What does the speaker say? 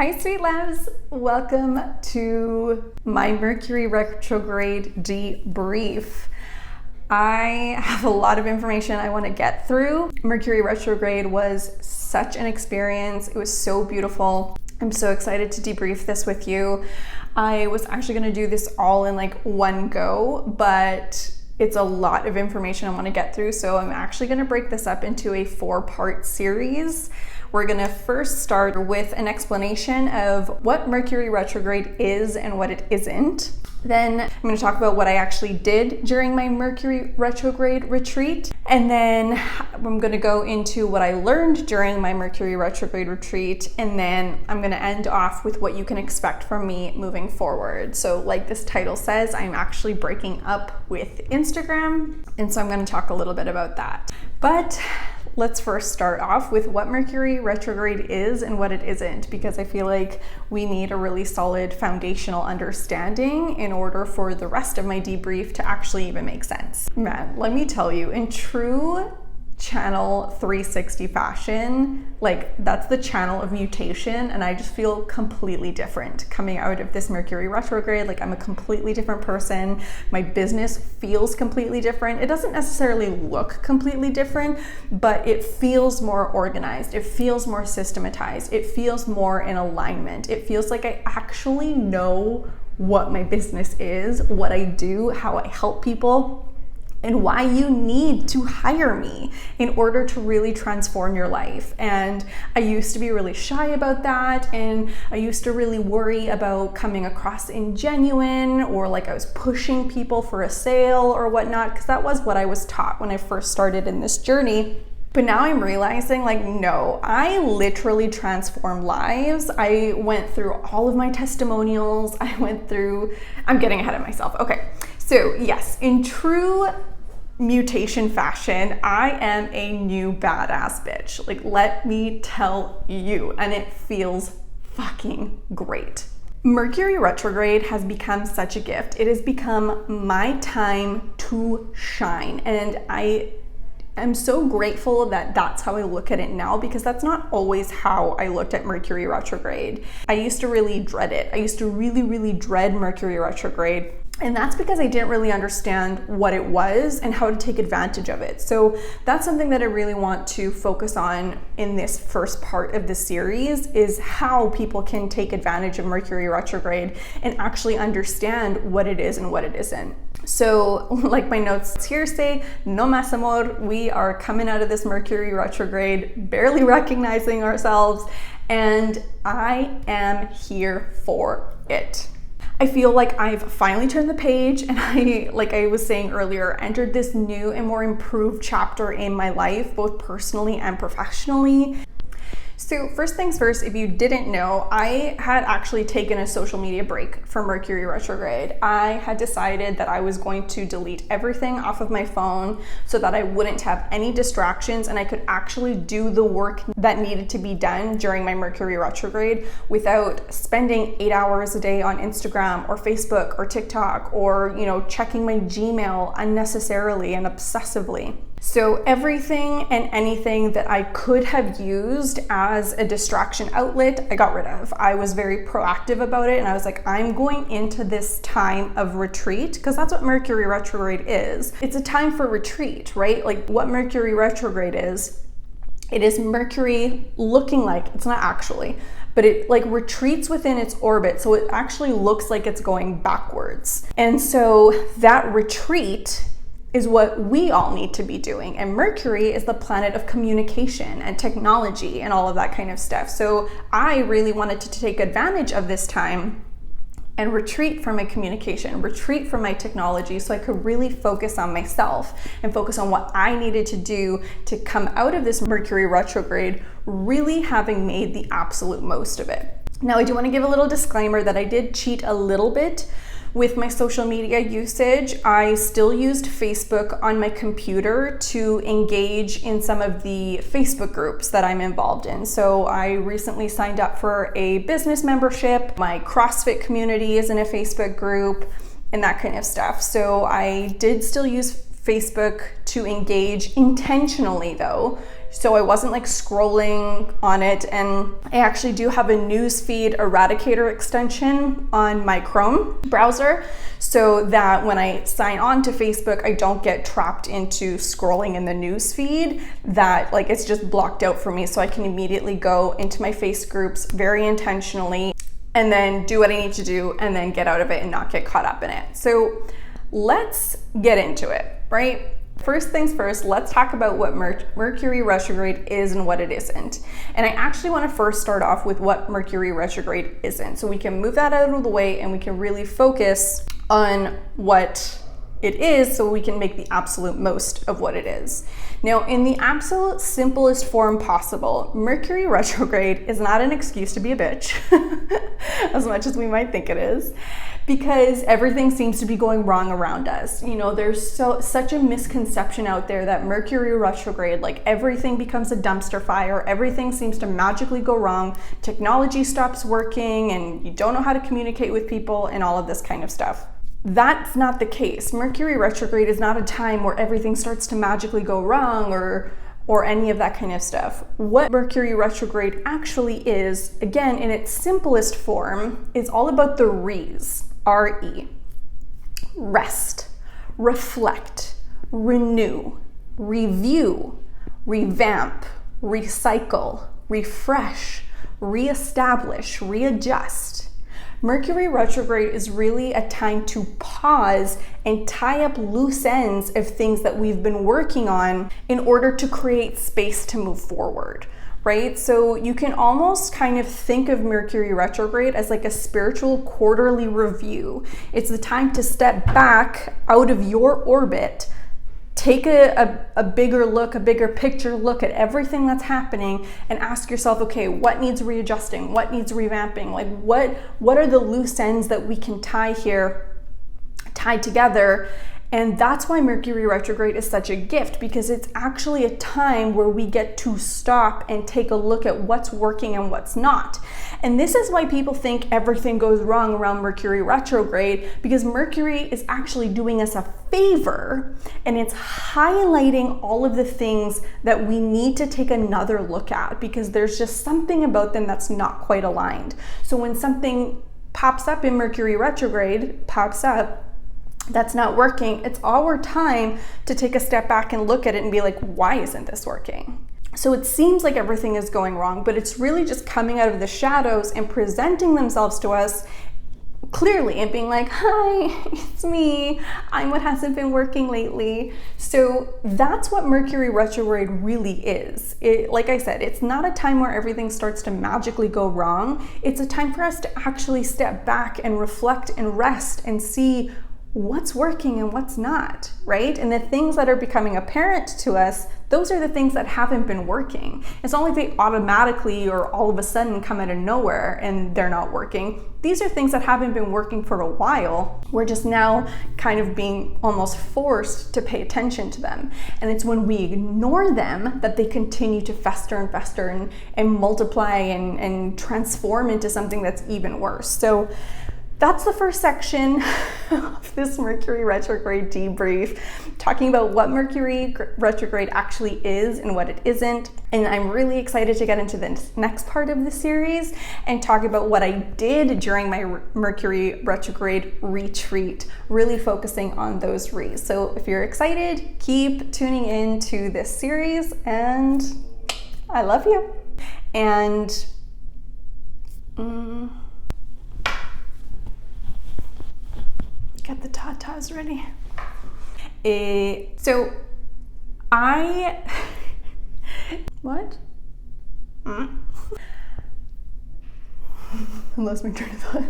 Hi sweet loves, welcome to my Mercury Retrograde Debrief. I have a lot of information I want to get through. Mercury Retrograde was such an experience. It was so beautiful. I'm so excited to debrief this with you. I was actually going to do this all in like one go, but it's a lot of information I want to get through. So I'm actually going to break this up into a 4-part series. We're going to first start with an explanation of what Mercury retrograde is and what it isn't. Then I'm going to talk about what I actually did during my Mercury retrograde retreat. And then I'm going to go into what I learned during my Mercury retrograde retreat. And then I'm going to end off with what you can expect from me moving forward. So like this title says, I'm actually breaking up with Instagram. And so I'm going to talk a little bit about that. But let's first start off with what Mercury retrograde is and what it isn't, because I feel like we need a really solid foundational understanding in order for the rest of my debrief to actually even make sense. Man, let me tell you, in true channel 360 fashion, like that's the channel of mutation, and I just feel completely different coming out of this Mercury retrograde. Like I'm a completely different person. My business feels completely different. It doesn't necessarily look completely different, but it feels more organized. It feels more systematized. It feels more in alignment. It feels like I actually know what my business is, what I do, how I help people, and why you need to hire me in order to really transform your life. And I used to be really shy about that, and I used to really worry about coming across ingenuine or like I was pushing people for a sale or whatnot, because that was what I was taught when I first started in this journey. But now I'm realizing, like, no, I literally transform lives. I went through all of my testimonials. I'm getting ahead of myself. Okay. So yes, in true mutation fashion, I am a new badass bitch. Like, let me tell you, and it feels fucking great. Mercury retrograde has become such a gift. It has become my time to shine. And I'm so grateful that that's how I look at it now, because that's not always how I looked at Mercury retrograde. I used to really dread it. I used to really dread Mercury retrograde. And that's because I didn't really understand what it was and how to take advantage of it. So that's something that I really want to focus on in this first part of the series, is how people can take advantage of Mercury retrograde and actually understand what it is and what it isn't. So like my notes here say, no más amor, we are coming out of this Mercury retrograde, barely recognizing ourselves, and I am here for it. I feel like I've finally turned the page, and like I was saying earlier, entered this new and more improved chapter in my life, both personally and professionally. So first things first, if you didn't know, I had actually taken a social media break from Mercury retrograde. I had decided that I was going to delete everything off of my phone so that I wouldn't have any distractions and I could actually do the work that needed to be done during my Mercury retrograde without spending 8 hours a day on Instagram or Facebook or TikTok or, checking my Gmail unnecessarily and obsessively. So everything and anything that I could have used as a distraction outlet, I got rid of. I was very proactive about it, and I was like, I'm going into this time of retreat, because that's what Mercury retrograde is. It's a time for retreat, right? Like what Mercury retrograde is, it is Mercury looking like, it's not actually, but it like retreats within its orbit. So it actually looks like it's going backwards. And so that retreat is what we all need to be doing. And Mercury is the planet of communication and technology and all of that kind of stuff. So I really wanted to take advantage of this time and retreat from my communication, retreat from my technology, so I could really focus on myself and focus on what I needed to do to come out of this Mercury retrograde really having made the absolute most of it. Now, I do want to give a little disclaimer that I did cheat a little bit with my social media usage. I still used Facebook on my computer to engage in some of the Facebook groups that I'm involved in. So I recently signed up for a business membership. My CrossFit community is in a Facebook group and that kind of stuff. So I did still use Facebook to engage intentionally though, so I wasn't like scrolling on it. And I actually do have a newsfeed eradicator extension on my Chrome browser, so that when I sign on to Facebook, I don't get trapped into scrolling in the newsfeed, that like it's just blocked out for me, so I can immediately go into my face groups very intentionally and then do what I need to do and then get out of it and not get caught up in it. So let's get into it, right? First things first, let's talk about what Mercury retrograde is and what it isn't. And I actually want to first start off with what Mercury retrograde isn't, so we can move that out of the way and we can really focus on what it is, so we can make the absolute most of what it is. Now, in the absolute simplest form possible, Mercury retrograde is not an excuse to be a bitch, as much as we might think it is, because everything seems to be going wrong around us. You know, there's such a misconception out there that Mercury retrograde, like everything becomes a dumpster fire, everything seems to magically go wrong, technology stops working, and you don't know how to communicate with people, and all of this kind of stuff. That's not the case. Mercury retrograde is not a time where everything starts to magically go wrong or any of that kind of stuff. What Mercury retrograde actually is, again, in its simplest form, is all about the Re's, R-E. Rest, reflect, renew, review, revamp, recycle, refresh, reestablish, readjust. Mercury retrograde is really a time to pause and tie up loose ends of things that we've been working on in order to create space to move forward, right? So you can almost kind of think of Mercury retrograde as like a spiritual quarterly review. It's the time to step back out of your orbit, take a bigger look, a bigger picture look at everything that's happening, and ask yourself, okay, what needs readjusting? What needs revamping? Like what are the loose ends that we can tie together? And that's why Mercury retrograde is such a gift, because it's actually a time where we get to stop and take a look at what's working and what's not. And this is why people think everything goes wrong around Mercury retrograde, because Mercury is actually doing us a favor, and it's highlighting all of the things that we need to take another look at, because there's just something about them that's not quite aligned. So when something pops up in Mercury retrograde, that's not working, it's our time to take a step back and look at it and be like, why isn't this working? So it seems like everything is going wrong, but it's really just coming out of the shadows and presenting themselves to us clearly and being like, hi, it's me, I'm what hasn't been working lately. So that's what Mercury retrograde really is. Like I said, it's not a time where everything starts to magically go wrong. It's a time for us to actually step back and reflect and rest and see what's working and what's not, right? And the things that are becoming apparent to us, those are the things that haven't been working. It's not like they automatically or all of a sudden come out of nowhere and they're not working. These are things that haven't been working for a while. We're just now kind of being almost forced to pay attention to them. And it's when we ignore them that they continue to fester and multiply and transform into something that's even worse. So that's the first section of this Mercury retrograde debrief, talking about what Mercury retrograde actually is and what it isn't. And I'm really excited to get into the next part of the series and talk about what I did during my Mercury retrograde retreat, really focusing on those Re's. So if you're excited, keep tuning in to this series, and I love you. And get the tatas ready. What? I lost my train of thought.